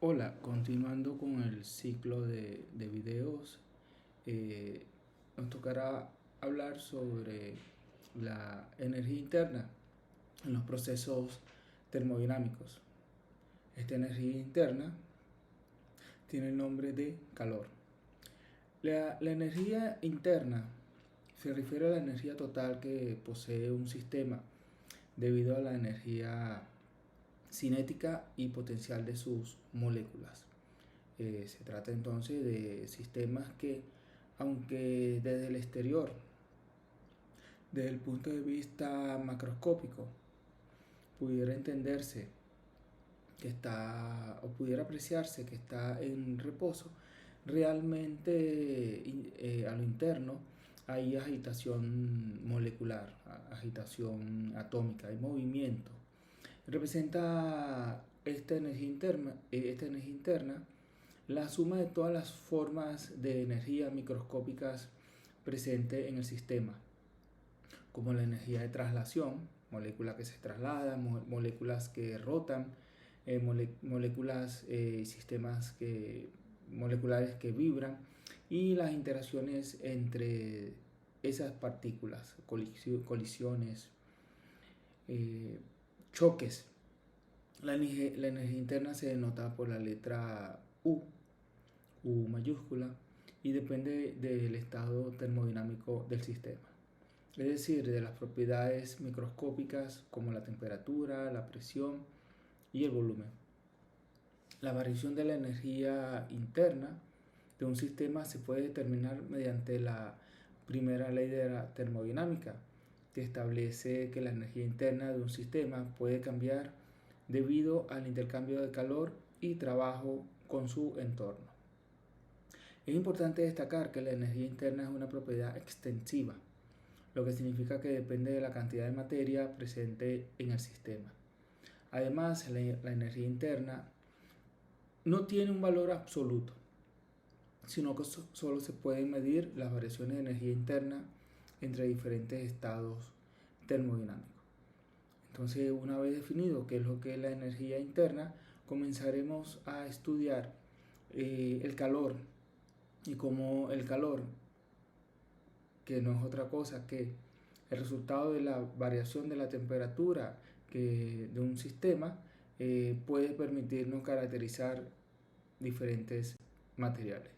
Hola, continuando con el ciclo de videos, nos tocará hablar sobre la energía interna en los procesos termodinámicos. Esta energía interna tiene el nombre de calor. La energía interna se refiere a la energía total que posee un sistema debido a la energía cinética y potencial de sus moléculas. Se trata entonces de sistemas que, aunque desde el exterior, desde el punto de vista macroscópico, pudiera entenderse que está, o pudiera apreciarse que está en reposo, realmente a lo interno hay agitación molecular, agitación atómica, hay movimiento. Representa esta energía interna la suma de todas las formas de energía microscópicas presentes en el sistema, como la energía de traslación, moléculas que se trasladan, moléculas que rotan, moléculas y sistemas moleculares que vibran, y las interacciones entre esas partículas, colisiones, choques. La energía interna se denota por la letra U mayúscula, y depende del estado termodinámico del sistema, es decir, de las propiedades microscópicas como la temperatura, la presión y el volumen. La variación de la energía interna de un sistema se puede determinar mediante la primera ley de la termodinámica, que establece que la energía interna de un sistema puede cambiar debido al intercambio de calor y trabajo con su entorno. Es importante destacar que la energía interna es una propiedad extensiva, lo que significa que depende de la cantidad de materia presente en el sistema. Además, la energía interna no tiene un valor absoluto, sino que solo se pueden medir las variaciones de energía interna entre diferentes estados termodinámicos. Entonces, una vez definido qué es lo que es la energía interna, comenzaremos a estudiar el calor y cómo el calor, que no es otra cosa que el resultado de la variación de la temperatura de un sistema, puede permitirnos caracterizar diferentes materiales.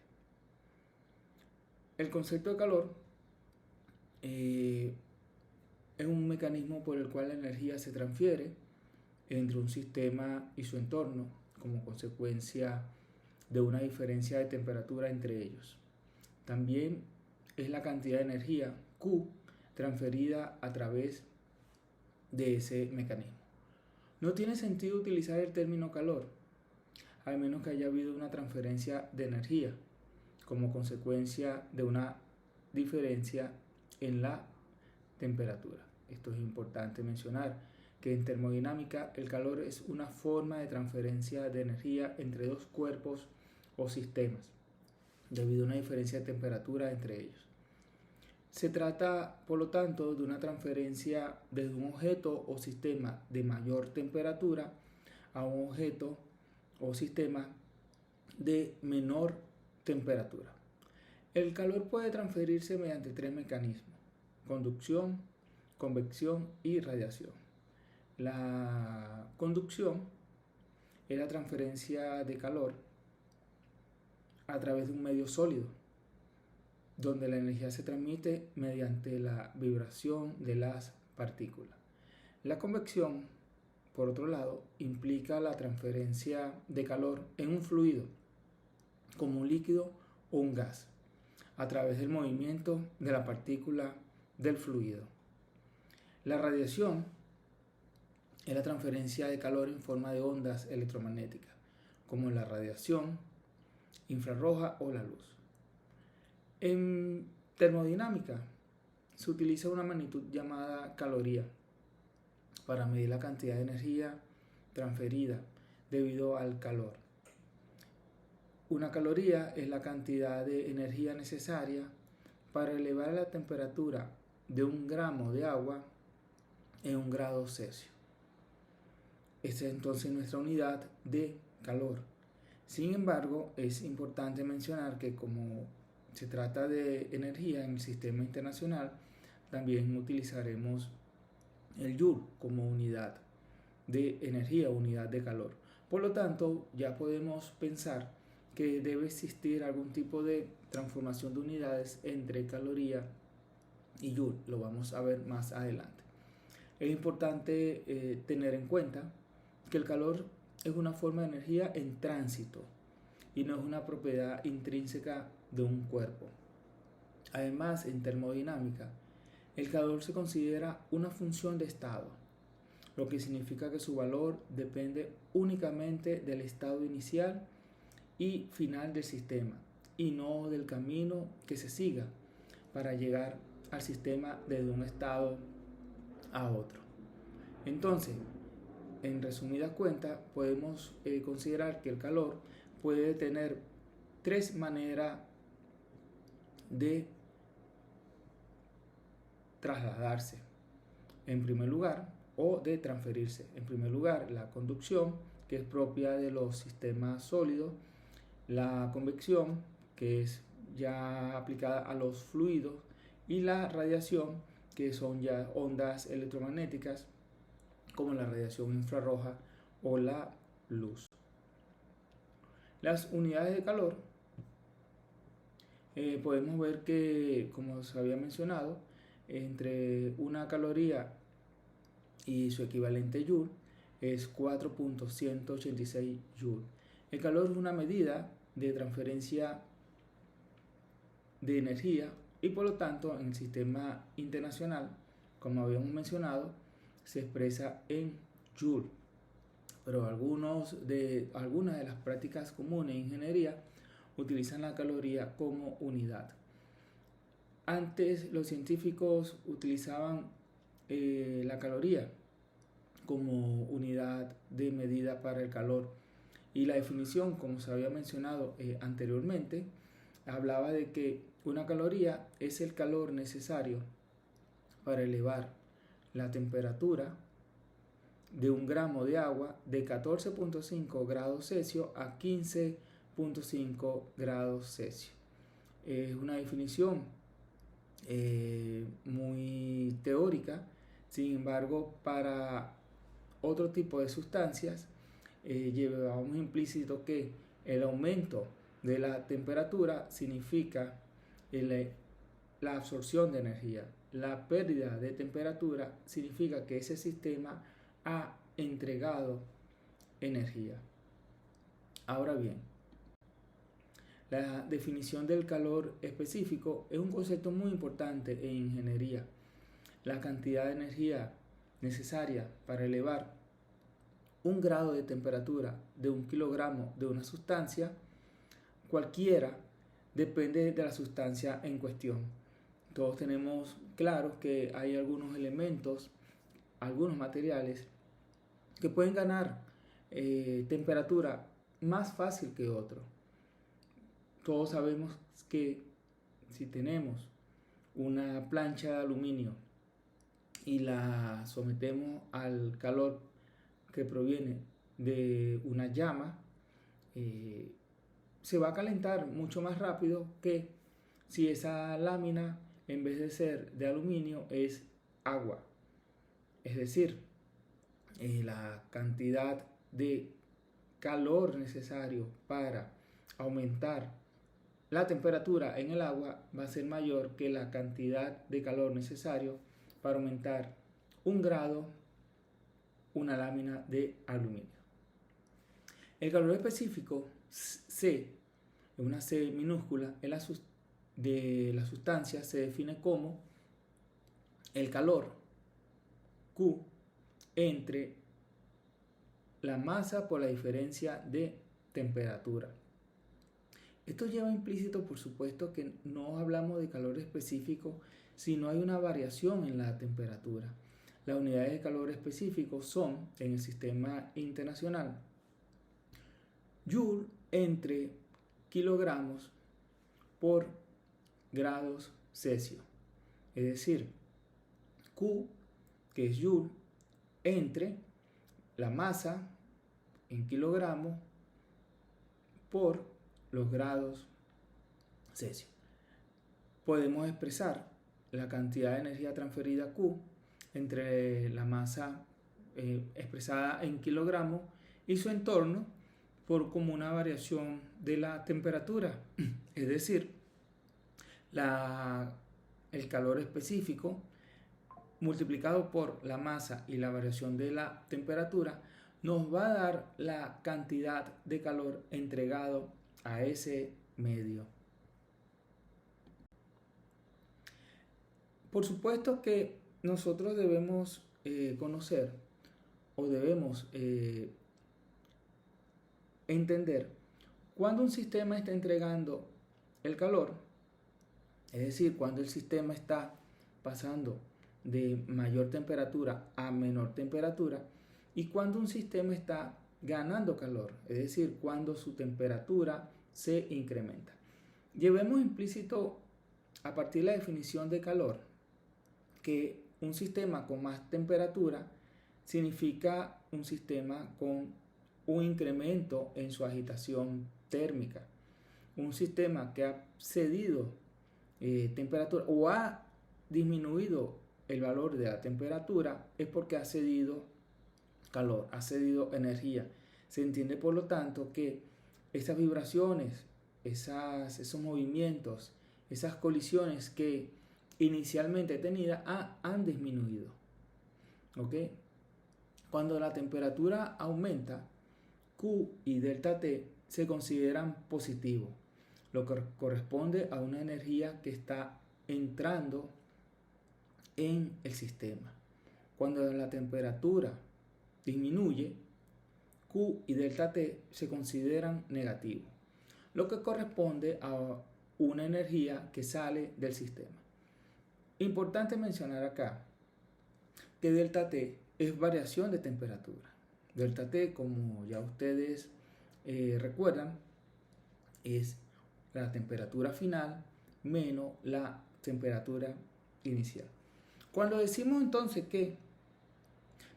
El concepto de calor es un mecanismo por el cual la energía se transfiere entre un sistema y su entorno como consecuencia de una diferencia de temperatura entre ellos. También es la cantidad de energía Q transferida a través de ese mecanismo. No tiene sentido utilizar el término calor, al menos que haya habido una transferencia de energía como consecuencia de una diferencia en la temperatura. Esto es importante mencionar, que en termodinámica el calor es una forma de transferencia de energía entre dos cuerpos o sistemas, debido a una diferencia de temperatura entre ellos. Se trata, por lo tanto, de una transferencia desde un objeto o sistema de mayor temperatura a un objeto o sistema de menor temperatura. El calor puede transferirse mediante tres mecanismos: conducción, convección y radiación. La conducción es la transferencia de calor a través de un medio sólido, donde la energía se transmite mediante la vibración de las partículas. La convección, por otro lado, implica la transferencia de calor en un fluido, como un líquido o un gas, a través del movimiento de la partícula del fluido. La radiación es la transferencia de calor en forma de ondas electromagnéticas, como la radiación infrarroja o la luz. En termodinámica se utiliza una magnitud llamada caloría para medir la cantidad de energía transferida debido al calor. Una caloría es la cantidad de energía necesaria para elevar la temperatura de 1 gramo de agua en 1 grado Celsius. Esta es entonces nuestra unidad de calor. Sin embargo, es importante mencionar que como se trata de energía en el sistema internacional, también utilizaremos el Joule como unidad de energía, unidad de calor. Por lo tanto, ya podemos pensar que debe existir algún tipo de transformación de unidades entre caloría y Joule. Lo vamos a ver más adelante. Es importante tener en cuenta que el calor es una forma de energía en tránsito y no es una propiedad intrínseca de un cuerpo. Además, en termodinámica, el calor se considera una función de estado, lo que significa que su valor depende únicamente del estado inicial y final del sistema y no del camino que se siga para llegar al sistema desde un estado a otro. Entonces, en resumidas cuentas, podemos considerar que el calor puede tener tres maneras de trasladarse en primer lugar o de transferirse. En primer lugar, la conducción, que es propia de los sistemas sólidos, la convección, que es ya aplicada a los fluidos, y la radiación, que son ya ondas electromagnéticas como la radiación infrarroja o la luz. Las unidades de calor, podemos ver que, como se había mencionado, entre una caloría y su equivalente Joule es 4.186 Joule. El calor es una medida de transferencia de energía y por lo tanto en el sistema internacional, como habíamos mencionado, se expresa en Joule. Pero algunas de las prácticas comunes en ingeniería utilizan la caloría como unidad. Antes los científicos utilizaban la caloría como unidad de medida para el calor y la definición, como se había mencionado anteriormente, hablaba de que una caloría es el calor necesario para elevar la temperatura de un gramo de agua de 14.5 grados Celsius a 15.5 grados Celsius. Es una definición muy teórica. Sin embargo, para otro tipo de sustancias llevamos implícito que el aumento de la temperatura significa la absorción de energía. La pérdida de temperatura significa que ese sistema ha entregado energía. Ahora bien, la definición del calor específico es un concepto muy importante en ingeniería. La cantidad de energía necesaria para elevar un grado de temperatura de 1 kilogramo de una sustancia cualquiera depende de la sustancia en cuestión. Todos tenemos claro que hay algunos elementos, algunos materiales que pueden ganar temperatura más fácil que otros. Todos sabemos que si tenemos una plancha de aluminio y la sometemos al calor que proviene de una llama, se va a calentar mucho más rápido que si esa lámina, en vez de ser de aluminio, es agua. Es decir, la cantidad de calor necesario para aumentar la temperatura en el agua va a ser mayor que la cantidad de calor necesario para aumentar 1 grado una lámina de aluminio. El calor específico C, una C minúscula, de la sustancia se define como el calor Q entre la masa por la diferencia de temperatura. Esto lleva implícito, por supuesto, que no hablamos de calor específico si no hay una variación en la temperatura. Las unidades de calor específico son, en el sistema internacional, Joule entre kilogramos por grados Celsius. Es decir, Q, que es Joule, entre la masa en kilogramos por los grados Celsius. Podemos expresar la cantidad de energía transferida Q entre la masa expresada en kilogramos y su entorno por como una variación de la temperatura, es decir, el calor específico multiplicado por la masa y la variación de la temperatura nos va a dar la cantidad de calor entregado a ese medio. Por supuesto que nosotros debemos conocer o debemos entender cuando un sistema está entregando el calor, es decir, cuando el sistema está pasando de mayor temperatura a menor temperatura, y cuando un sistema está ganando calor, es decir, cuando su temperatura se incrementa. Llevemos implícito a partir de la definición de calor que un sistema con más temperatura significa un sistema con un incremento en su agitación térmica. Un sistema que ha cedido temperatura o ha disminuido el valor de la temperatura es porque ha cedido calor, ha cedido energía. Se entiende por lo tanto que esas vibraciones, esos movimientos, esas colisiones que inicialmente tenía han disminuido. ¿Ok? Cuando la temperatura aumenta, Q y delta T se consideran positivos, lo que corresponde a una energía que está entrando en el sistema. Cuando la temperatura disminuye, Q y delta T se consideran negativos, lo que corresponde a una energía que sale del sistema. Importante mencionar acá que delta T es variación de temperatura. Delta T, como ya ustedes recuerdan, es la temperatura final menos la temperatura inicial. Cuando decimos entonces que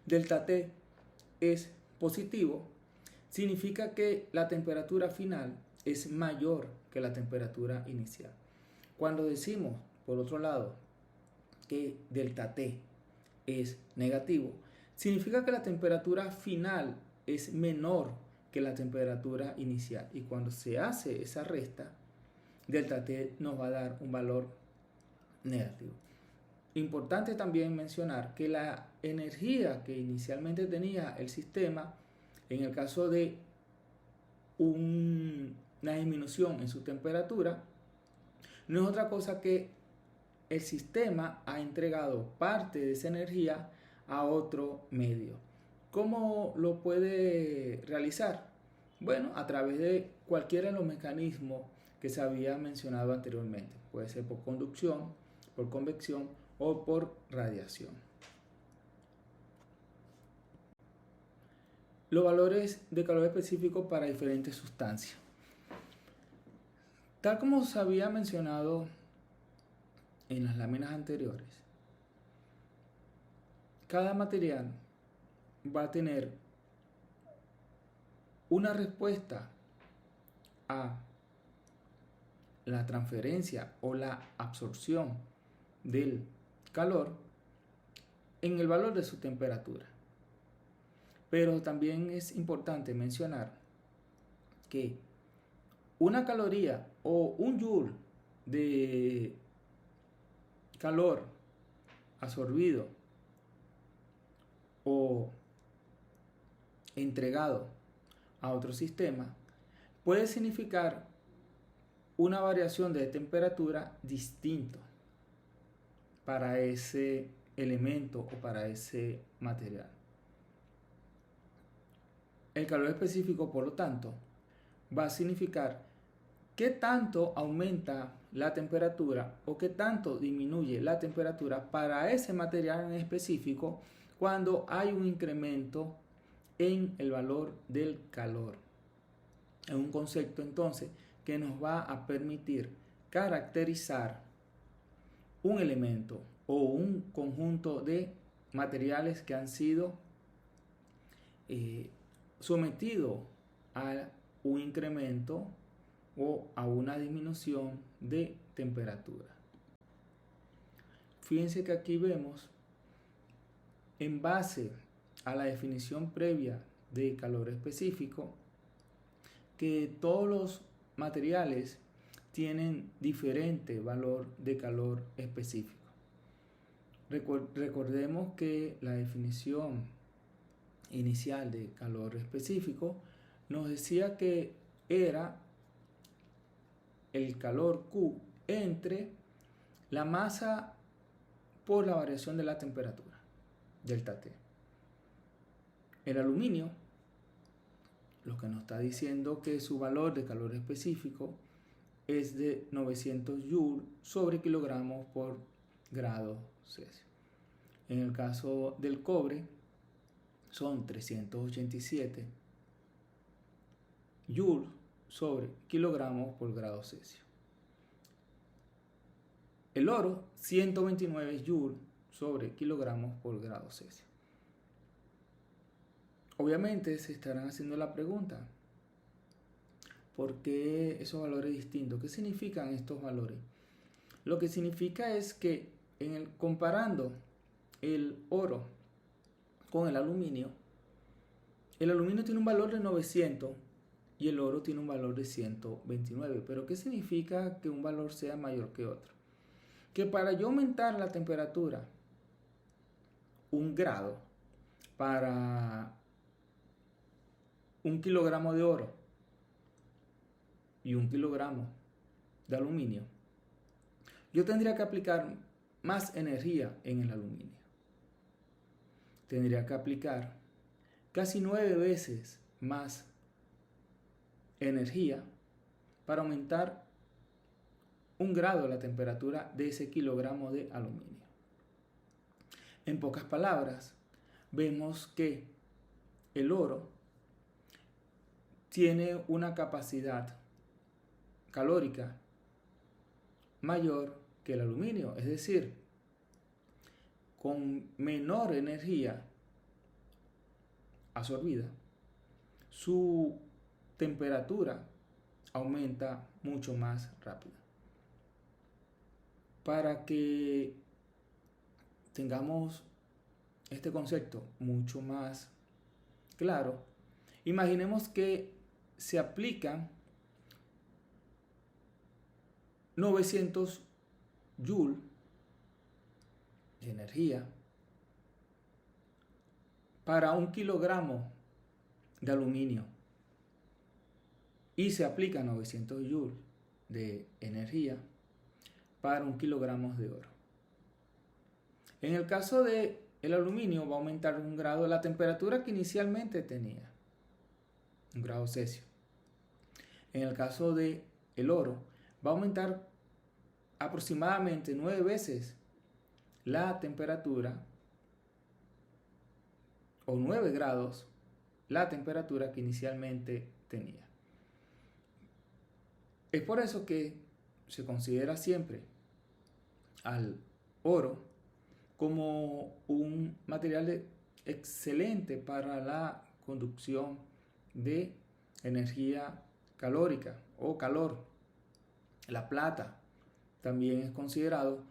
delta T es positivo, significa que la temperatura final es mayor que la temperatura inicial. Cuando decimos, por otro lado, que delta T es negativo, significa que la temperatura final es menor que la temperatura inicial. Y cuando se hace esa resta, delta T nos va a dar un valor negativo. Importante también mencionar que la energía que inicialmente tenía el sistema, en el caso de una disminución en su temperatura, no es otra cosa que el sistema ha entregado parte de esa energía a otro medio. ¿Cómo lo puede realizar? Bueno, a través de cualquiera de los mecanismos que se había mencionado anteriormente. Puede ser por conducción, por convección o por radiación. Los valores de calor específico para diferentes sustancias. Tal como se había mencionado en las láminas anteriores, cada material va a tener una respuesta a la transferencia o la absorción del calor en el valor de su temperatura. Pero también es importante mencionar que una caloría o un joule de calor absorbido o entregado a otro sistema puede significar una variación de temperatura distinto para ese elemento o para ese material. El calor específico, por lo tanto, va a significar qué tanto aumenta la temperatura o qué tanto disminuye la temperatura para ese material en específico cuando hay un incremento en el valor del calor. Es un concepto entonces que nos va a permitir caracterizar un elemento o un conjunto de materiales que han sido sometidos a un incremento o a una disminución de temperatura. Fíjense que aquí vemos, en base a la definición previa de calor específico, que todos los materiales tienen diferente valor de calor específico. Recordemos que la definición inicial de calor específico nos decía que era el calor Q entre la masa por la variación de la temperatura, delta T. El aluminio, lo que nos está diciendo que su valor de calor específico es de 900 Joule sobre kilogramos por grado Celsius. En el caso del cobre son 387 Joule sobre kilogramos por grado Celsius. El oro, 129 Joule sobre kilogramos por grado Celsius. Obviamente se estarán haciendo la pregunta, ¿por qué esos valores distintos? ¿Qué significan estos valores? Lo que significa es que comparando el oro con el aluminio tiene un valor de 900 y el oro tiene un valor de 129. ¿Pero qué significa que un valor sea mayor que otro? Que para yo aumentar la temperatura 1 grado para 1 kilogramo de oro y 1 kilogramo de aluminio, yo tendría que aplicar más energía en el aluminio. Tendría que aplicar casi 9 veces más energía para aumentar 1 grado la temperatura de ese kilogramo de aluminio. En pocas palabras, vemos que el oro tiene una capacidad calórica mayor que el aluminio, es decir, con menor energía absorbida, su temperatura aumenta mucho más rápido. Para que tengamos este concepto mucho más claro, imaginemos que se aplican 900 Joule de energía para 1 kilogramo de aluminio y se aplica 900 Joule de energía para 1 kilogramo de oro. En el caso del aluminio va a aumentar 1 grado la temperatura que inicialmente tenía, 1 grado Celsius. En el caso del oro va a aumentar aproximadamente 9 veces la temperatura, o 9 grados la temperatura que inicialmente tenía. Es por eso que se considera siempre al oro como un material excelente para la conducción de energía calórica o calor. La plata también es considerado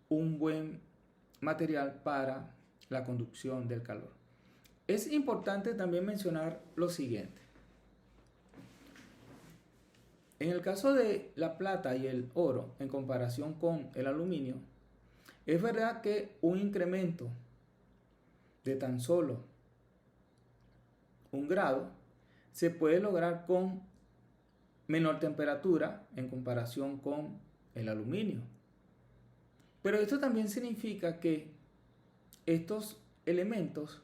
un buen material para la conducción del calor. Es importante también mencionar lo siguiente. En el caso de la plata y el oro, en comparación con el aluminio, es verdad que un incremento de tan solo 1 grado se puede lograr con menor temperatura en comparación con el aluminio. Pero esto también significa que estos elementos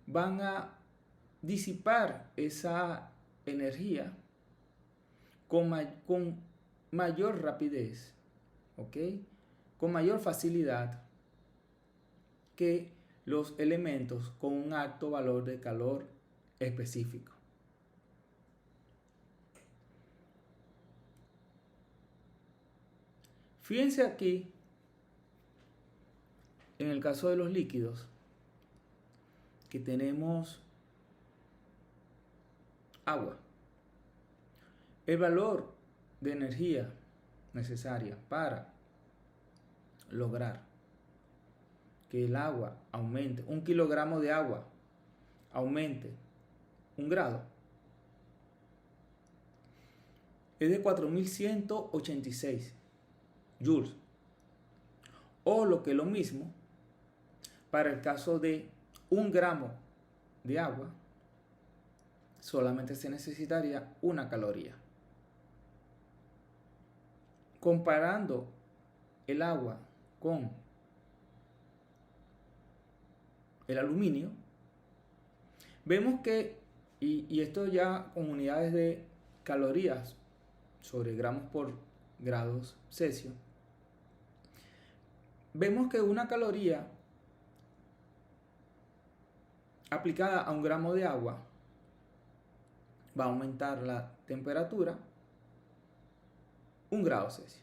van a disipar esa energía con mayor rapidez, ¿ok? Con mayor facilidad que los elementos con un alto valor de calor específico. Fíjense aquí, en el caso de los líquidos, que tenemos agua. El valor de energía necesaria para lograr que el agua aumente, 1 kilogramo de agua aumente 1 grado, es de 4186 joules. O lo que es lo mismo, para el caso de 1 gramo de agua, solamente se necesitaría 1 caloría. Comparando el agua con el aluminio, vemos que, y esto ya con unidades de calorías sobre gramos por grados Celsius, vemos que 1 caloría aplicada a 1 gramo de agua va a aumentar la temperatura 1 grado Celsius.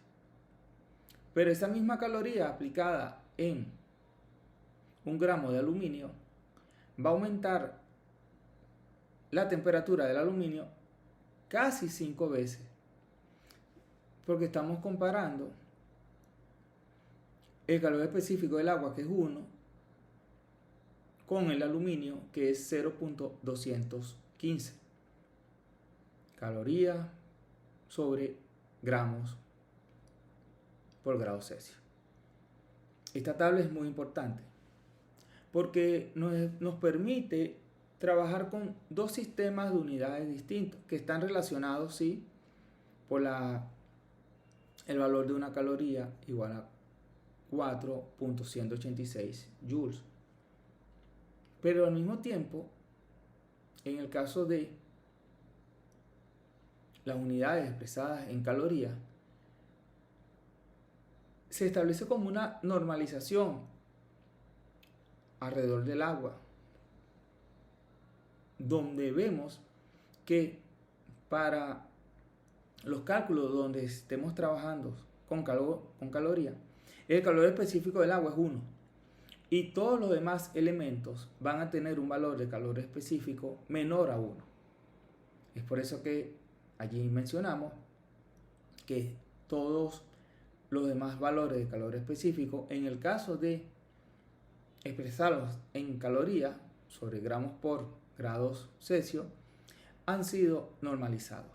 Pero esa misma caloría aplicada en 1 gramo de aluminio va a aumentar la temperatura del aluminio casi 5 veces. Porque estamos comparando el calor específico del agua, que es 1, con el aluminio, que es 0.215 calorías sobre gramos por grado Celsius. Esta tabla es muy importante porque nos permite trabajar con 2 sistemas de unidades distintos que están relacionados, sí, por el valor de 1 caloría igual a 4.186 joules. Pero al mismo tiempo, en el caso de las unidades expresadas en calorías, se establece como una normalización alrededor del agua, donde vemos que para los cálculos donde estemos trabajando con calorías, el calor específico del agua es 1 y todos los demás elementos van a tener un valor de calor específico menor a 1. Es por eso que allí mencionamos que todos los demás valores de calor específico, en el caso de expresarlos en calorías sobre gramos por grados Celsius, han sido normalizados.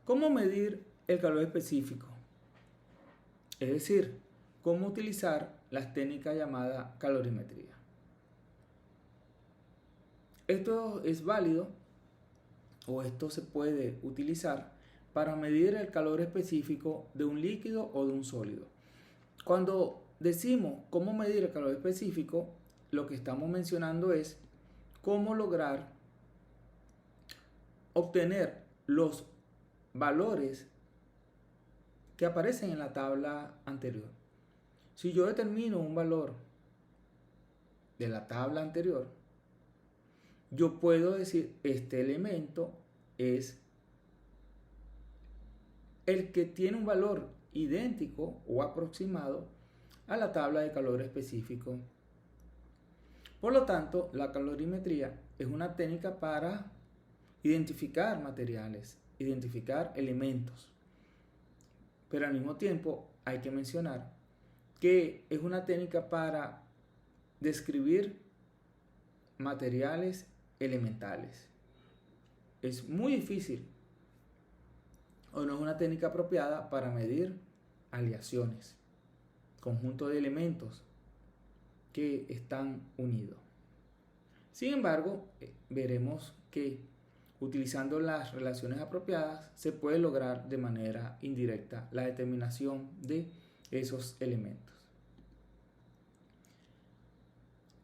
¿Cómo medir el calor específico? Es decir, cómo utilizar las técnicas llamadas calorimetría. Esto es válido o esto se puede utilizar para medir el calor específico de un líquido o de un sólido. Cuando decimos cómo medir el calor específico, lo que estamos mencionando es cómo lograr obtener los valores que aparecen en la tabla anterior. Si yo determino un valor de la tabla anterior, yo puedo decir este elemento es el que tiene un valor idéntico o aproximado a la tabla de calor específico. Por lo tanto, la calorimetría es una técnica para identificar materiales, identificar elementos. Pero al mismo tiempo hay que mencionar que es una técnica para describir materiales elementales. Es muy difícil o no es una técnica apropiada para medir aleaciones, conjunto de elementos que están unidos. Sin embargo, veremos que utilizando las relaciones apropiadas se puede lograr de manera indirecta la determinación de esos elementos.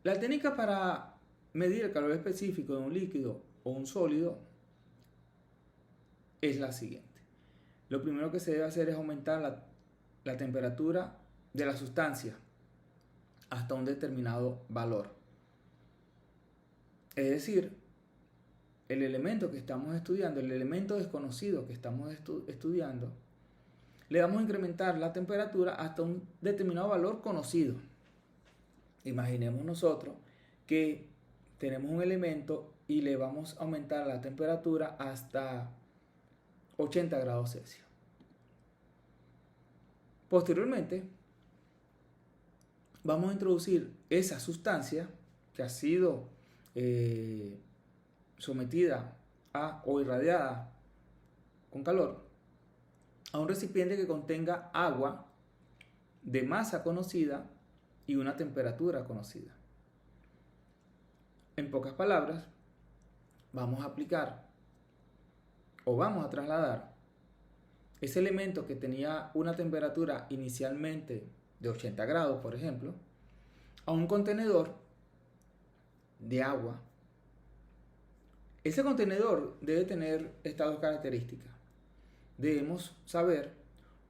La técnica para medir el calor específico de un líquido o un sólido es la siguiente. Lo primero que se debe hacer es aumentar la temperatura de la sustancia hasta un determinado valor. Es decir, el elemento que estamos estudiando, el elemento desconocido que estamos estudiando, le vamos a incrementar la temperatura hasta un determinado valor conocido. Imaginemos nosotros que tenemos un elemento y le vamos a aumentar la temperatura hasta 80 grados Celsius. Posteriormente, vamos a introducir esa sustancia que ha sido sometida o irradiada con calor a un recipiente que contenga agua de masa conocida y una temperatura conocida. En pocas palabras, vamos a aplicar o vamos a trasladar ese elemento que tenía una temperatura inicialmente de 80 grados, por ejemplo, a un contenedor de agua. Ese contenedor debe tener estas dos características. Debemos saber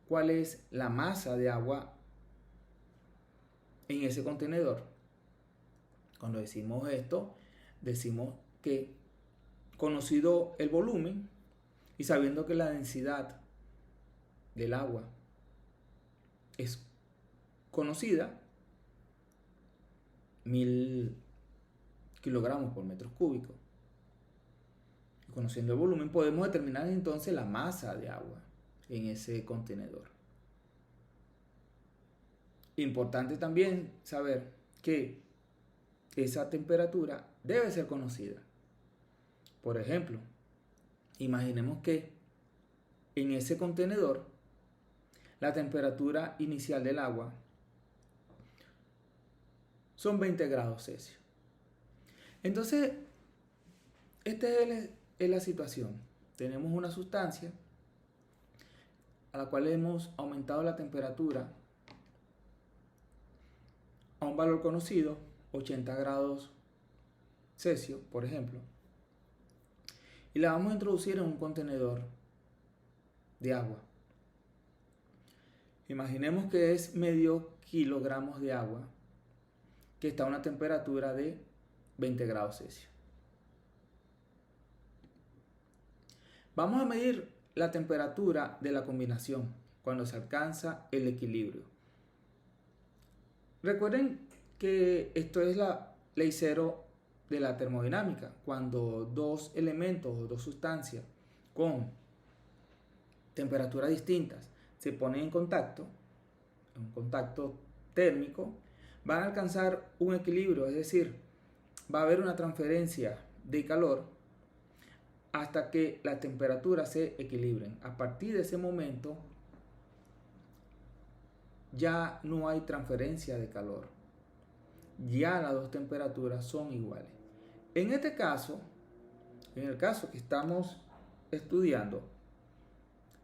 cuál es la masa de agua en ese contenedor. Cuando decimos esto, decimos que conocido el volumen y sabiendo que la densidad del agua es conocida, 1000 kilogramos por metro cúbico, conociendo el volumen, podemos determinar entonces la masa de agua en ese contenedor. Importante también saber que esa temperatura debe ser conocida. Por ejemplo, imaginemos que en ese contenedor la temperatura inicial del agua son 20 grados Celsius. Entonces, esta es la situación. Tenemos una sustancia a la cual hemos aumentado la temperatura a un valor conocido, 80 grados Celsius, por ejemplo, y la vamos a introducir en un contenedor de agua. Imaginemos que es medio kilogramos de agua que está a una temperatura de 20 grados Celsius. Vamos a medir la temperatura de la combinación cuando se alcanza el equilibrio. Recuerden que esto es la ley cero de la termodinámica. Cuando dos elementos o dos sustancias con temperaturas distintas se ponen en contacto, un contacto térmico, van a alcanzar un equilibrio, es decir, va a haber una transferencia de calor hasta que las temperaturas se equilibren. A partir de ese momento ya no hay transferencia de calor, ya las dos temperaturas son iguales. En este caso, en el caso que estamos estudiando,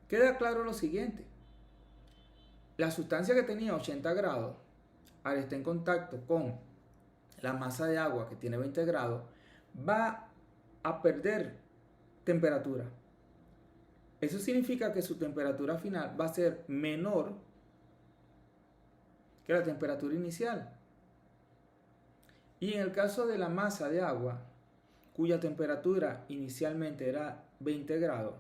queda claro lo siguiente: la sustancia que tenía 80 grados, al estar en contacto con la masa de agua que tiene 20 grados, va a perder temperatura. Eso significa que su temperatura final va a ser menor que la temperatura inicial. Y en el caso de la masa de agua, cuya temperatura inicialmente era 20 grados,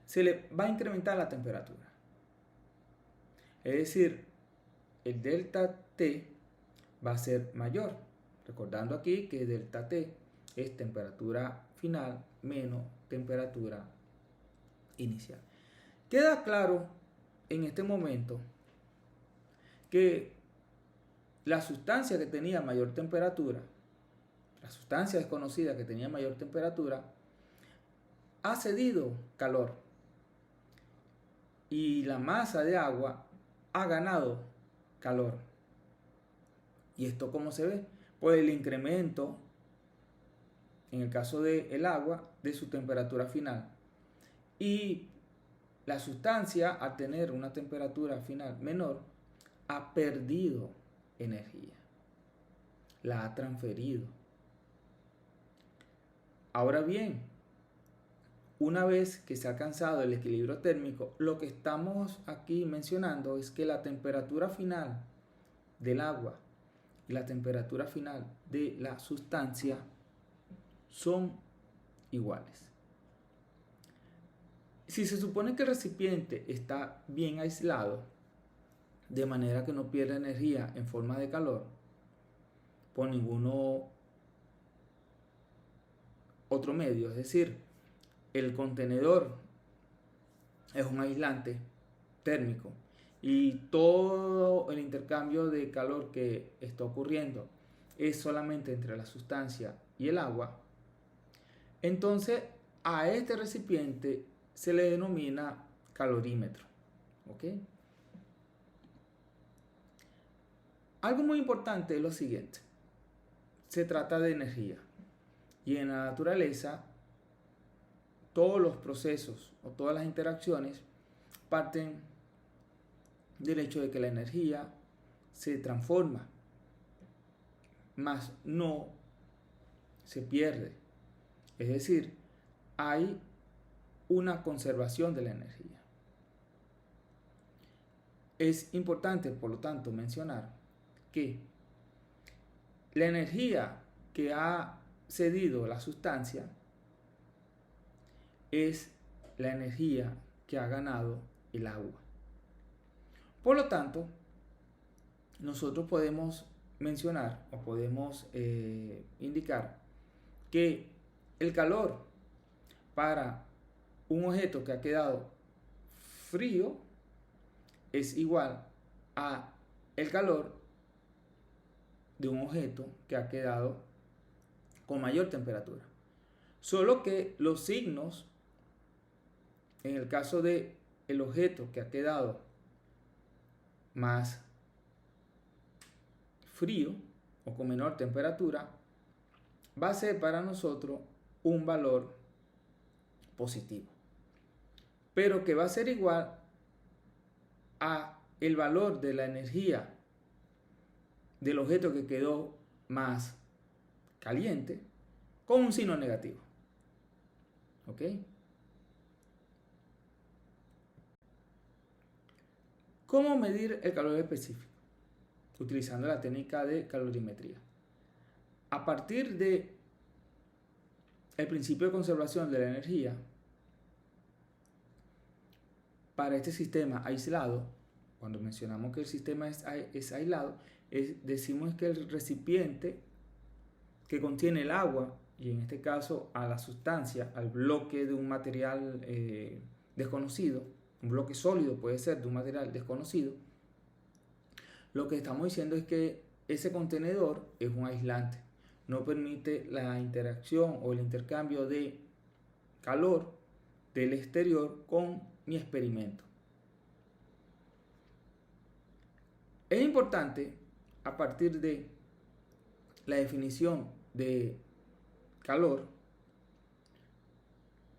se le va a incrementar la temperatura. Es decir, el delta T va a ser mayor. Recordando aquí que delta T es temperatura final menos temperatura inicial. Queda claro en este momento que la sustancia que tenía mayor temperatura, la sustancia desconocida que tenía mayor temperatura, ha cedido calor y la masa de agua ha ganado calor. ¿Y esto cómo se ve? Pues el incremento, en el caso del agua, de su temperatura final. Y la sustancia, al tener una temperatura final menor, ha perdido energía, la ha transferido. Ahora bien, una vez que se ha alcanzado el equilibrio térmico, lo que estamos aquí mencionando es que la temperatura final del agua y la temperatura final de la sustancia son iguales. Si se supone que el recipiente está bien aislado, de manera que no pierda energía en forma de calor, por ninguno otro medio. Es decir, el contenedor es un aislante térmico y todo el intercambio de calor que está ocurriendo es solamente entre la sustancia y el agua. Entonces a este recipiente se le denomina calorímetro. ¿Ok? Algo muy importante es lo siguiente. Se trata de energía. Y en la naturaleza, todos los procesos o todas las interacciones parten del hecho de que la energía se transforma, mas no se pierde. Es decir, hay una conservación de la energía. Es importante, por lo tanto, mencionar que la energía que ha cedido la sustancia es la energía que ha ganado el agua. Por lo tanto, nosotros podemos mencionar o podemos indicar que el calor para un objeto que ha quedado frío es igual a el calor de un objeto que ha quedado con mayor temperatura. Solo que los signos, en el caso de el objeto que ha quedado más frío o con menor temperatura, va a ser para nosotros un valor positivo, pero que va a ser igual a el valor de la energía del objeto que quedó más caliente con un signo negativo. ¿Ok? ¿Cómo medir el calor específico? Utilizando la técnica de calorimetría. A partir de el principio de conservación de la energía, para este sistema aislado, cuando mencionamos que el sistema es aislado, decimos que el recipiente que contiene el agua, y en este caso a la sustancia, al bloque de un material desconocido, un bloque sólido puede ser de un material desconocido, lo que estamos diciendo es que ese contenedor es un aislante, no permite la interacción o el intercambio de calor del exterior con mi experimento. Es importante, a partir de la definición de calor,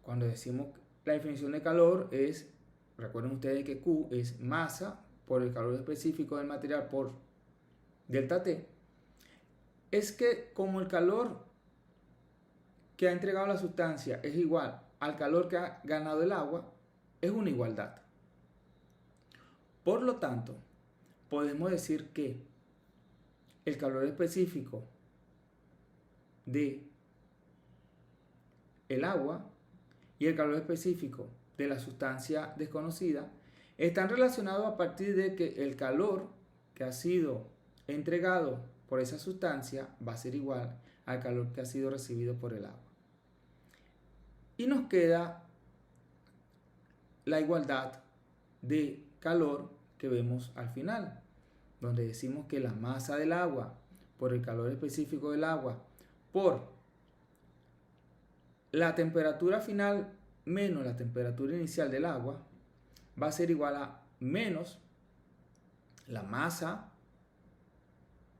cuando decimos la definición de calor es, recuerden ustedes que Q es masa por el calor específico del material por delta T, es que como el calor que ha entregado la sustancia es igual al calor que ha ganado el agua, es una igualdad. Por lo tanto, podemos decir que el calor específico de el agua y el calor específico de la sustancia desconocida están relacionados a partir de que el calor que ha sido entregado por esa sustancia va a ser igual al calor que ha sido recibido por el agua. Y nos queda la igualdad de calor que vemos al final, donde decimos que la masa del agua por el calor específico del agua por la temperatura final menos la temperatura inicial del agua va a ser igual a menos la masa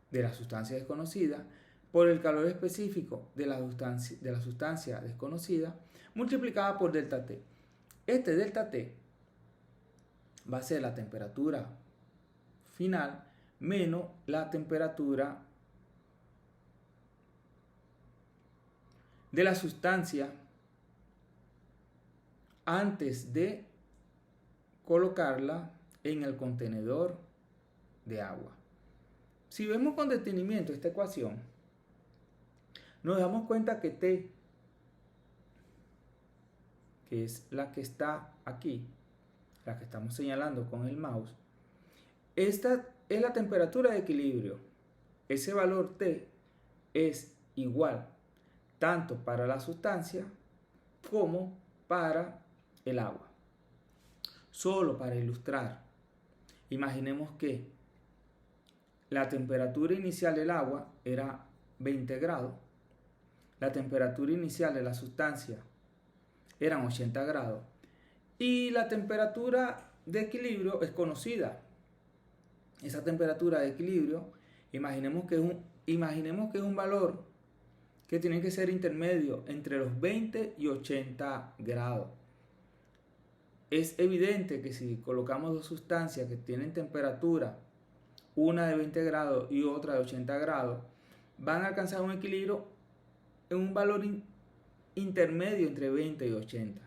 de la sustancia desconocida por el calor específico de la sustancia desconocida multiplicada por delta T. Este delta T va a ser la temperatura final menos la temperatura de la sustancia antes de colocarla en el contenedor de agua. Si vemos con detenimiento esta ecuación, nos damos cuenta que T, que es la que está aquí, la que estamos señalando con el mouse, esta es la temperatura de equilibrio. Ese valor T es igual tanto para la sustancia como para el agua. Solo para ilustrar, imaginemos que la temperatura inicial del agua era 20 grados, la temperatura inicial de la sustancia eran 80 grados y la temperatura de equilibrio es conocida. Esa temperatura de equilibrio, imaginemos que es un valor que tiene que ser intermedio entre los 20 y 80 grados. Es evidente que si colocamos dos sustancias que tienen temperatura, una de 20 grados y otra de 80 grados, van a alcanzar un equilibrio en un valor intermedio entre 20 y 80.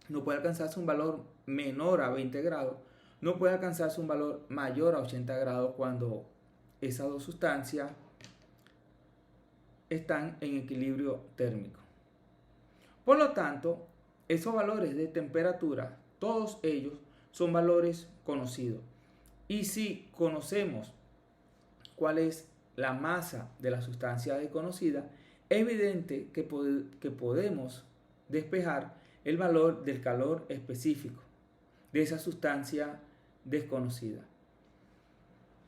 No puede alcanzarse un valor menor a 20 grados, no puede alcanzarse un valor mayor a 80 grados cuando esas dos sustancias están en equilibrio térmico. Por lo tanto, esos valores de temperatura, todos ellos son valores conocidos. Y si conocemos cuál es la masa de la sustancia desconocida, es evidente que podemos despejar el valor del calor específico de esa sustancia desconocida.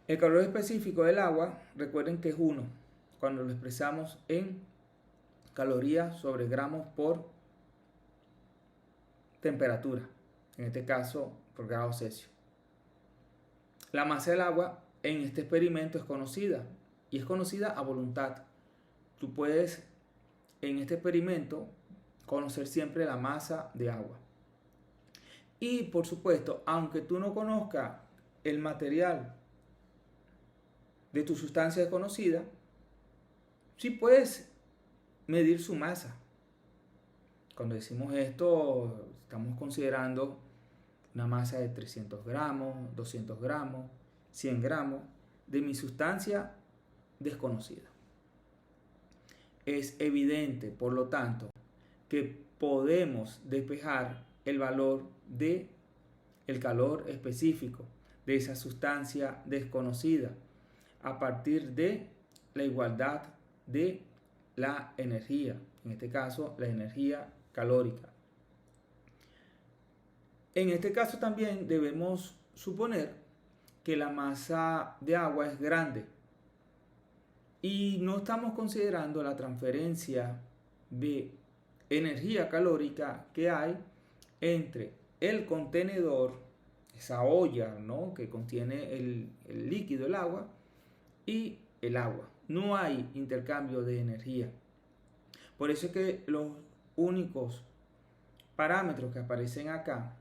El calor específico del agua, recuerden que es 1 cuando lo expresamos en calorías sobre gramos por temperatura, en este caso por grado Celsius. La masa del agua en este experimento es conocida y es conocida a voluntad. Tú puedes en este experimento conocer siempre la masa de agua. Y por supuesto, aunque tú no conozcas el material de tu sustancia desconocida, sí puedes medir su masa. Cuando decimos esto, estamos considerando una masa de 300 gramos, 200 gramos, 100 gramos de mi sustancia desconocida. Es evidente, por lo tanto, que podemos despejar el valor de el calor específico de esa sustancia desconocida a partir de la igualdad de la energía, en este caso la energía calórica. En este caso también debemos suponer que la masa de agua es grande y no estamos considerando la transferencia de energía calórica que hay entre el contenedor, esa olla, ¿no?, que contiene el líquido, el agua, y el agua. No hay intercambio de energía. Por eso es que los únicos parámetros que aparecen acá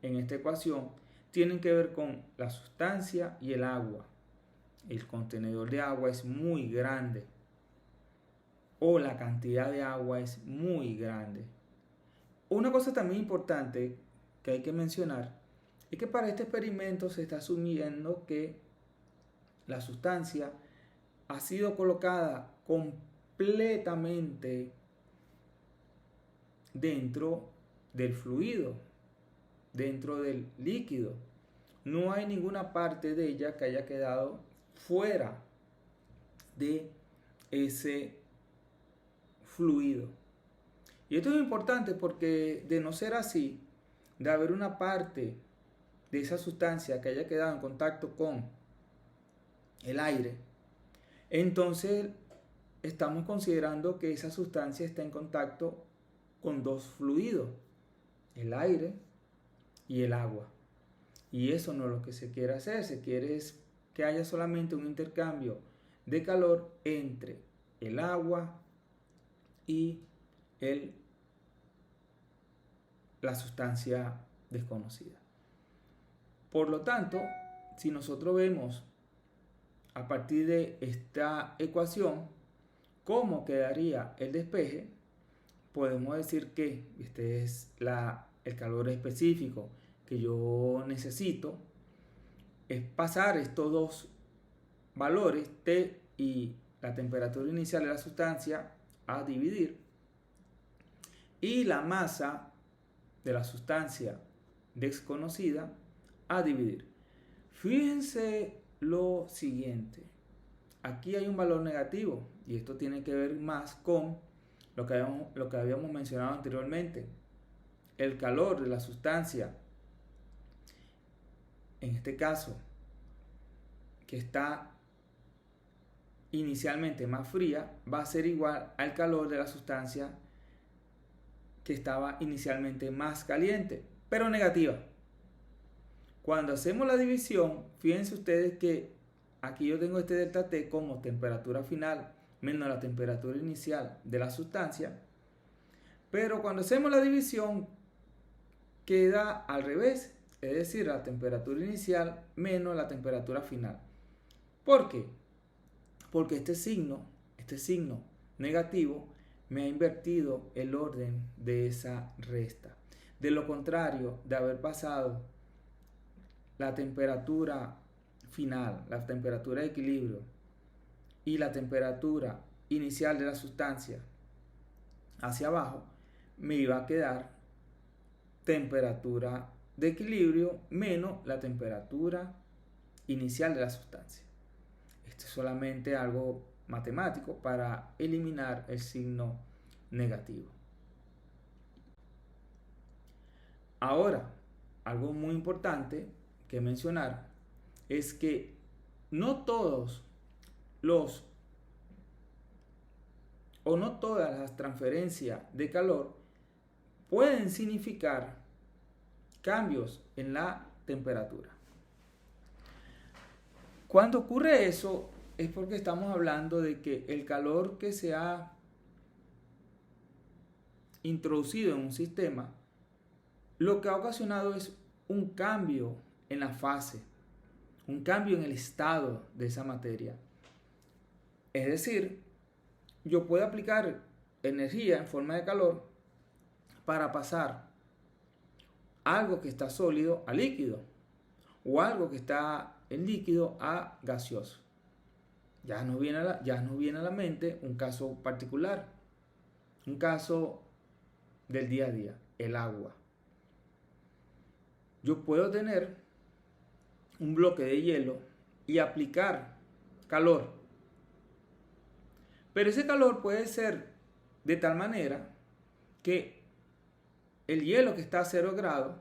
en esta ecuación tienen que ver con la sustancia y el agua. El contenedor de agua es muy grande o la cantidad de agua es muy grande. Una cosa también importante que hay que mencionar es que para este experimento se está asumiendo que la sustancia ha sido colocada completamente dentro del fluido, dentro del líquido. No hay ninguna parte de ella que haya quedado fuera de ese fluido. Y esto es importante porque de no ser así, de haber una parte de esa sustancia que haya quedado en contacto con el aire, entonces estamos considerando que esa sustancia está en contacto con dos fluidos, el aire y el agua. Y eso no es lo que se quiere hacer, se quiere es que haya solamente un intercambio de calor entre el agua y la sustancia desconocida. Por lo tanto, si nosotros vemos a partir de esta ecuación cómo quedaría el despeje, podemos decir que este es el calor específico que yo necesito, es pasar estos dos valores, T y la temperatura inicial de la sustancia, a dividir, y la masa de la sustancia desconocida a dividir. Fíjense lo siguiente. aquí hay un valor negativo y esto tiene que ver más con lo que habíamos mencionado anteriormente. El calor de la sustancia, en este caso, que está inicialmente más fría, va a ser igual al calor de la sustancia que estaba inicialmente más caliente, pero negativa. Cuando hacemos la división, fíjense ustedes que aquí yo tengo este delta T como temperatura final menos la temperatura inicial de la sustancia, pero cuando hacemos la división queda al revés, es decir, la temperatura inicial menos la temperatura final. ¿Por qué? Porque este signo negativo me ha invertido el orden de esa resta. De lo contrario, de haber pasado la temperatura final, la temperatura de equilibrio y la temperatura inicial de la sustancia hacia abajo, me iba a quedar temperatura de equilibrio menos la temperatura inicial de la sustancia. Esto es solamente algo matemático para eliminar el signo negativo. Ahora, algo muy importante que mencionar es que no todas las transferencias de calor pueden significar cambios en la temperatura. Cuando ocurre eso es porque estamos hablando de que el calor que se ha introducido en un sistema lo que ha ocasionado es un cambio en la fase, un cambio en el estado de esa materia. Es decir, yo puedo aplicar energía en forma de calor para pasar algo que está sólido a líquido o algo que está en líquido a gaseoso. Ya nos viene a la mente un caso particular, un caso del día a día, el agua. Yo puedo tener un bloque de hielo y aplicar calor, pero ese calor puede ser de tal manera que el hielo que está a 0 grados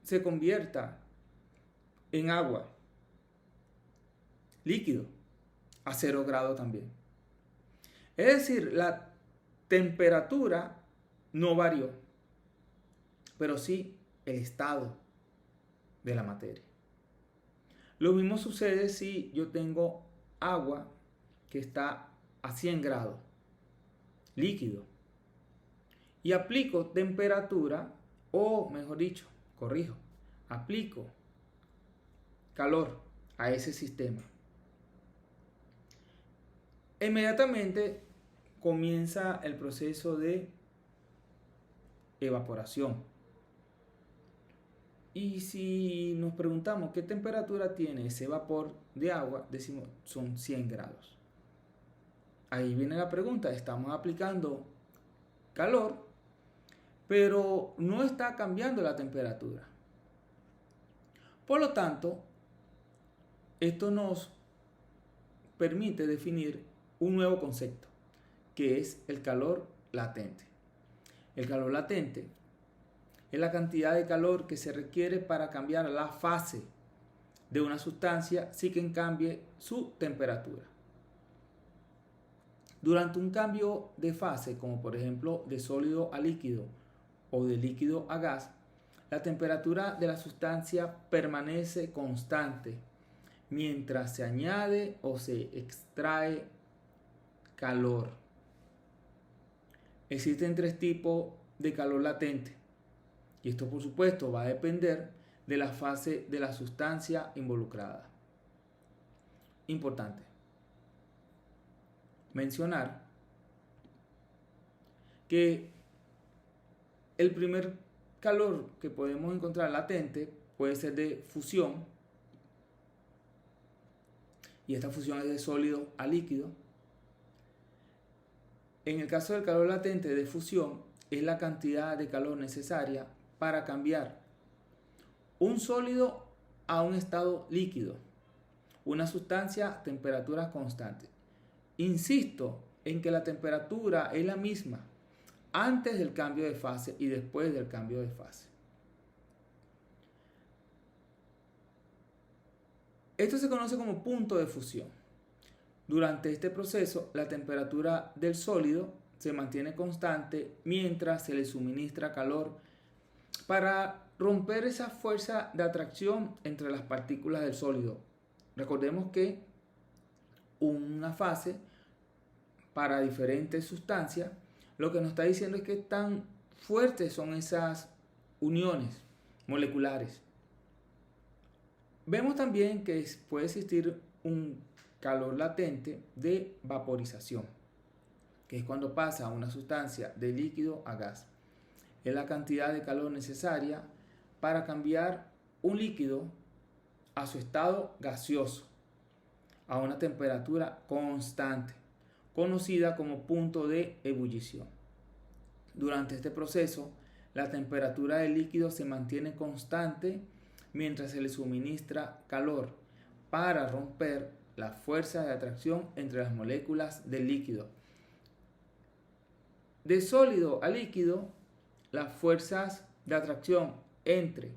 se convierta en agua, líquido, a 0 grados también. Es decir, la temperatura no varió, pero sí el estado de la materia. Lo mismo sucede si yo tengo agua que está a 100 grados, líquido, y aplico temperatura, o mejor dicho, aplico calor a ese sistema. Inmediatamente comienza el proceso de evaporación. Y si nos preguntamos qué temperatura tiene ese vapor de agua, decimos son 100 grados. Ahí viene la pregunta, estamos aplicando calor, pero no está cambiando la temperatura. Por lo tanto, esto nos permite definir un nuevo concepto, que es el calor latente. El calor latente es la cantidad de calor que se requiere para cambiar la fase de una sustancia sin que cambie su temperatura. Durante un cambio de fase, como por ejemplo de sólido a líquido o de líquido a gas, la temperatura de la sustancia permanece constante mientras se añade o se extrae calor. Existen 3 tipos de calor latente y esto por supuesto va a depender de la fase de la sustancia involucrada. Importante mencionar que el primer calor que podemos encontrar latente puede ser de fusión, y esta fusión es de sólido a líquido. En el caso del calor latente de fusión, es la cantidad de calor necesaria para cambiar un sólido a un estado líquido una sustancia a temperatura constante. Insisto en que la temperatura es la misma antes del cambio de fase y después del cambio de fase. Esto se conoce como punto de fusión. Durante este proceso, la temperatura del sólido se mantiene constante mientras se le suministra calor para romper esa fuerza de atracción entre las partículas del sólido. Recordemos que una fase para diferentes sustancias, lo que nos está diciendo es que tan fuertes son esas uniones moleculares. Vemos también que puede existir un calor latente de vaporización, que es cuando pasa una sustancia de líquido a gas. Es la cantidad de calor necesaria para cambiar un líquido a su estado gaseoso a una temperatura constante, conocida como punto de ebullición. Durante este proceso, la temperatura del líquido se mantiene constante mientras se le suministra calor para romper la fuerza de atracción entre las moléculas del líquido. De sólido a líquido, las fuerzas de atracción entre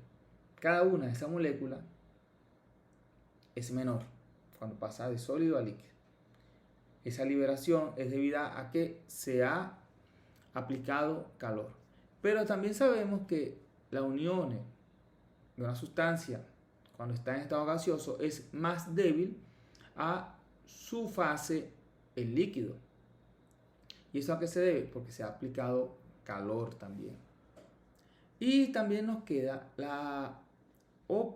cada una de esas moléculas es menor cuando pasa de sólido a líquido. Esa liberación es debida a que se ha aplicado calor. Pero también sabemos que la unión de una sustancia cuando está en estado gaseoso es más débil a su fase el líquido. ¿Y eso a qué se debe? Porque se ha aplicado calor también. Y también nos queda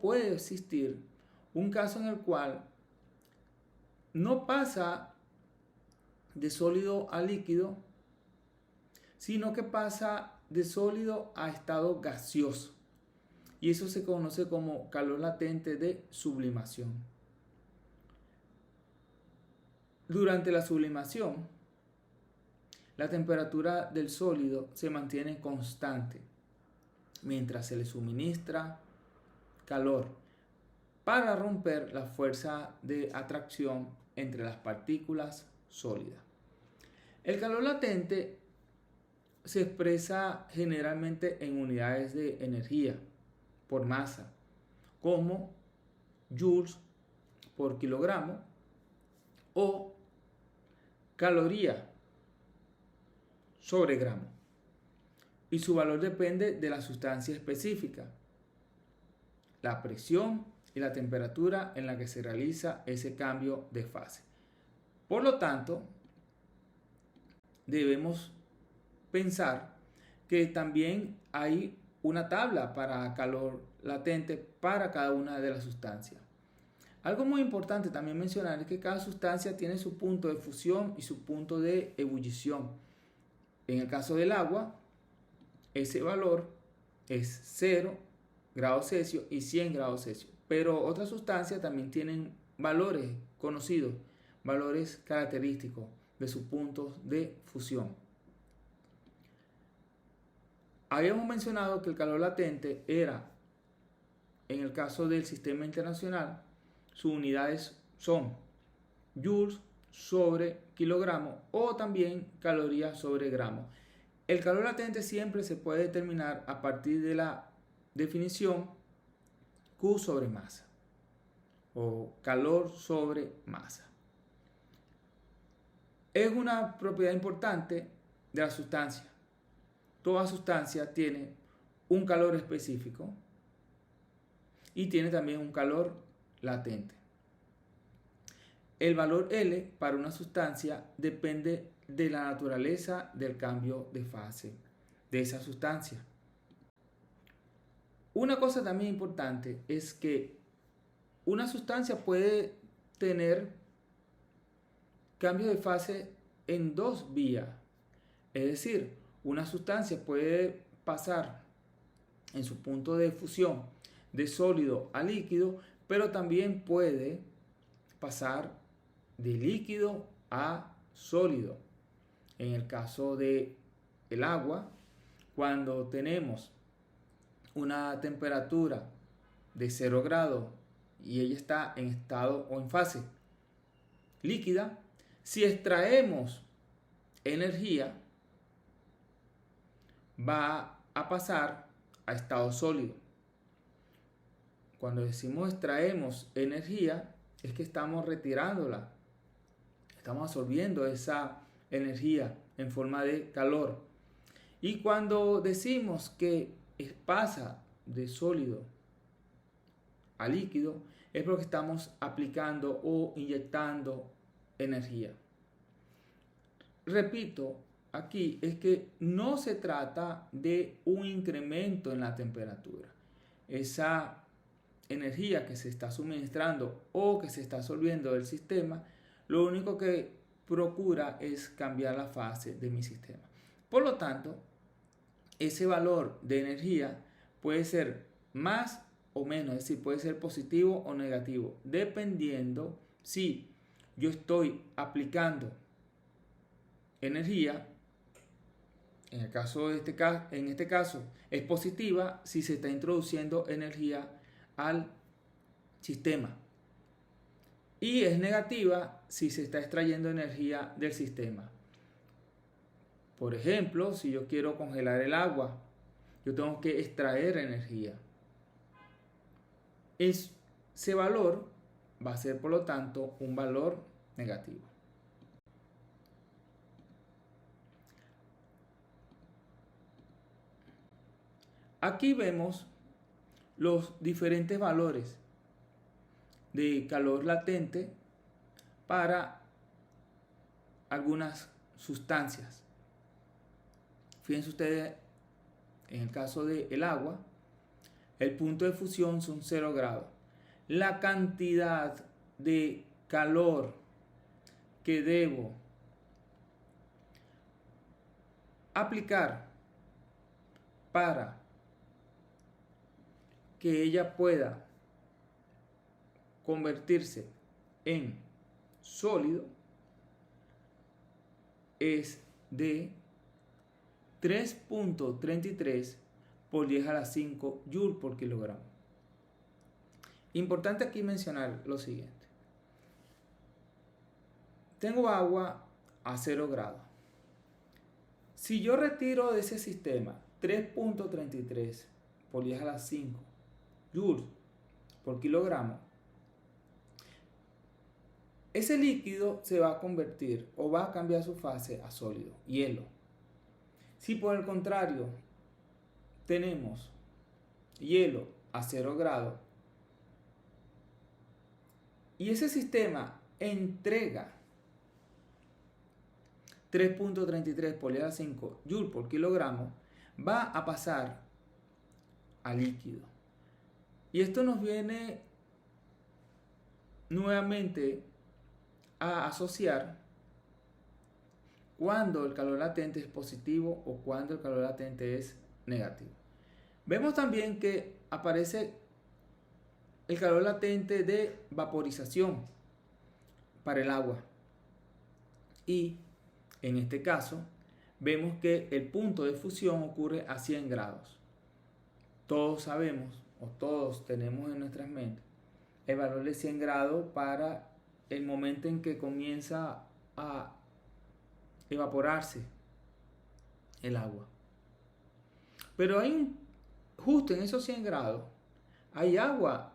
puede existir un caso en el cual no pasa de sólido a líquido, sino que pasa de sólido a estado gaseoso. Y eso se conoce como calor latente de sublimación. Durante la sublimación, la temperatura del sólido se mantiene constante mientras se le suministra calor para romper la fuerza de atracción entre las partículas sólidas. El calor latente se expresa generalmente en unidades de energía por masa, como joules por kilogramo o caloría sobre gramo, y su valor depende de la sustancia específica, la presión y la temperatura en la que se realiza ese cambio de fase. Por lo tanto, debemos pensar que también hay una tabla para calor latente para cada una de las sustancias. Algo muy importante también mencionar es que cada sustancia tiene su punto de fusión y su punto de ebullición. En el caso del agua, ese valor es 0 grados Celsius y 100 grados Celsius. Pero otras sustancias también tienen valores conocidos, valores característicos de sus puntos de fusión. Habíamos mencionado que el calor latente era, en el caso del sistema internacional, sus unidades son joules sobre kilogramo o también calorías sobre gramo. El calor latente siempre se puede determinar a partir de la definición Q sobre masa o calor sobre masa. Es una propiedad importante de la sustancia. Toda sustancia tiene un calor específico y tiene también un calor latente. El valor L para una sustancia depende de la naturaleza del cambio de fase de esa sustancia. Una cosa también importante es que una sustancia puede tener cambio de fase en dos vías. Es decir, una sustancia puede pasar en su punto de fusión de sólido a líquido, pero también puede pasar de líquido a sólido. En el caso del agua, cuando tenemos una temperatura de 0 grados y ella está en estado o en fase líquida. Si extraemos energía, va a pasar a estado sólido. Cuando decimos extraemos energía, es que estamos retirándola, estamos absorbiendo esa energía en forma de calor. Y cuando decimos que pasa de sólido a líquido, es porque estamos aplicando o inyectando energía. Repito, aquí es que no se trata de un incremento en la temperatura. Esa energía que se está suministrando o que se está absorbiendo del sistema, lo único que procura es cambiar la fase de mi sistema. Por lo tanto, ese valor de energía puede ser más o menos, es decir, puede ser positivo o negativo, dependiendo si yo estoy aplicando energía. En este caso es positiva si se está introduciendo energía al sistema, y es negativa si se está extrayendo energía del sistema. Por ejemplo, si yo quiero congelar el agua, yo tengo que extraer energía. Ese valor va a ser, por lo tanto, un valor negativo. Aquí vemos los diferentes valores de calor latente para algunas sustancias. Fíjense ustedes, en el caso del agua, el punto de fusión son 0 grados. La cantidad de calor que debo aplicar para que ella pueda convertirse en sólido es de 3.33 por 10 a la 5 Joule por kilogramo. Importante aquí mencionar lo siguiente. Tengo agua a 0 grados. Si yo retiro de ese sistema 3.33 por 10 a la 5 Joule por kilogramo, ese líquido se va a convertir o va a cambiar su fase a sólido, hielo. Si por el contrario tenemos hielo a 0 grados y ese sistema entrega 3.33 por 10 a la 5 Joule por kilogramo, va a pasar a líquido. Y esto nos viene nuevamente a asociar cuando el calor latente es positivo o cuando el calor latente es negativo. Vemos también que aparece el calor latente de vaporización para el agua, y en este caso vemos que el punto de fusión ocurre a 100 grados. Todos sabemos o todos tenemos en nuestras mentes el valor de 100 grados para el momento en que comienza a evaporarse el agua. Pero justo en esos 100 grados hay agua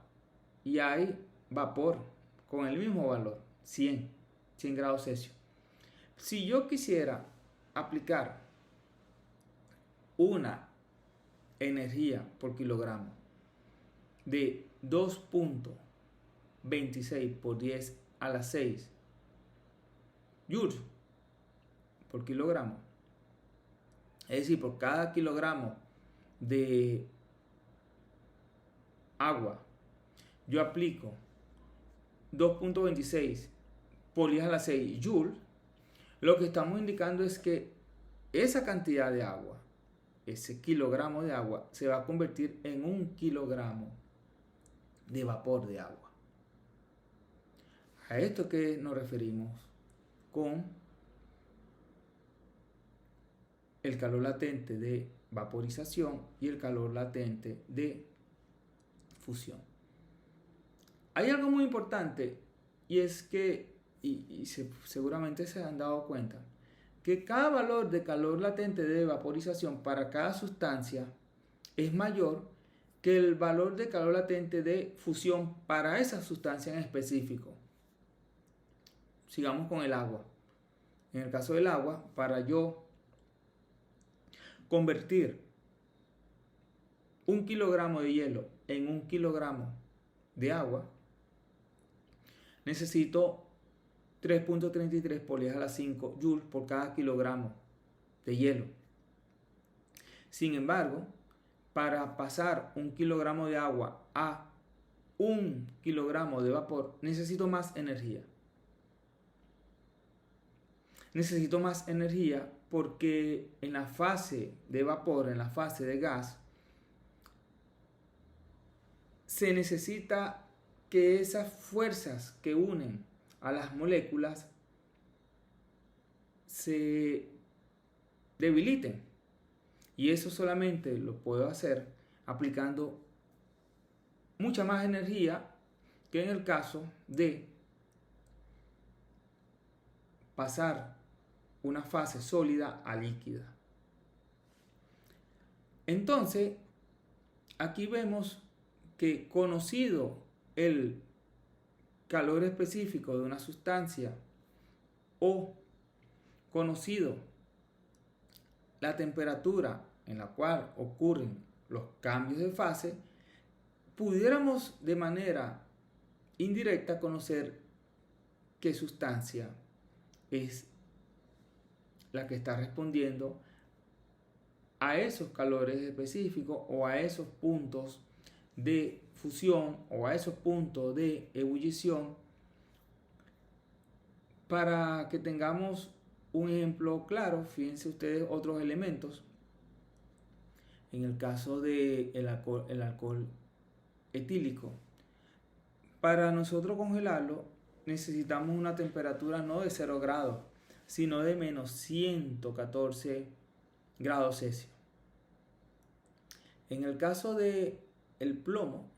y hay vapor con el mismo valor, 100 grados Celsius. Si yo quisiera aplicar una energía por kilogramo de 2.26 por 10 a la 6 joules por kilogramo, es decir, por cada kilogramo de agua yo aplico 2.26 por 10 a la 6 joules, lo que estamos indicando es que esa cantidad de agua, ese kilogramo de agua, se va a convertir en 1 kilogramo de vapor de agua. A esto que nos referimos con el calor latente de vaporización y el calor latente de fusión. Hay algo muy importante y es que, seguramente se han dado cuenta, que cada valor de calor latente de vaporización para cada sustancia es mayor que el valor de calor latente de fusión para esa sustancia en específico. Sigamos con el agua. En el caso del agua, para yo convertir 1 kilogramo de hielo en 1 kilogramo de agua, necesito 3.33 por 10 a la 5 joules por cada kilogramo de hielo. Sin embargo, para pasar 1 kilogramo de agua a 1 kilogramo de vapor, necesito más energía. Necesito más energía porque en la fase de vapor, en la fase de gas, se necesita que esas fuerzas que unen a las moléculas se debiliten. Y eso solamente lo puedo hacer aplicando mucha más energía que en el caso de pasar una fase sólida a líquida. Entonces, aquí vemos que conocido el calor específico de una sustancia o conocido la temperatura en la cual ocurren los cambios de fase, pudiéramos de manera indirecta conocer qué sustancia es la que está respondiendo a esos calores específicos o a esos puntos de fusión o a esos puntos de ebullición, para que tengamos un ejemplo claro. Fíjense ustedes otros elementos. En el caso del alcohol etílico, para nosotros congelarlo necesitamos una temperatura no de 0 grados, sino de menos 114 grados Celsius. En el caso de el plomo,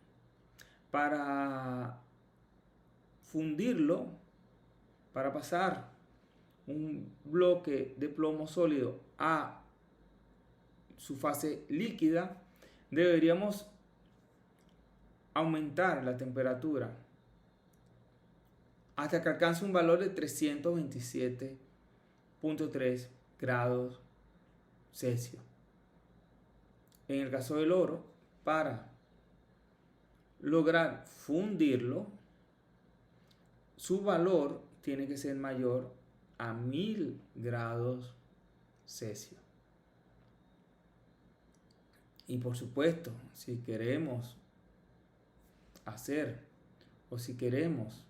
para fundirlo, para pasar un bloque de plomo sólido a su fase líquida, deberíamos aumentar la temperatura hasta que alcance un valor de 327.3 grados Celsius. En el caso del oro, para lograr fundirlo, su valor tiene que ser mayor a 1000 grados Celsius. Y por supuesto, si queremos hacer o si queremos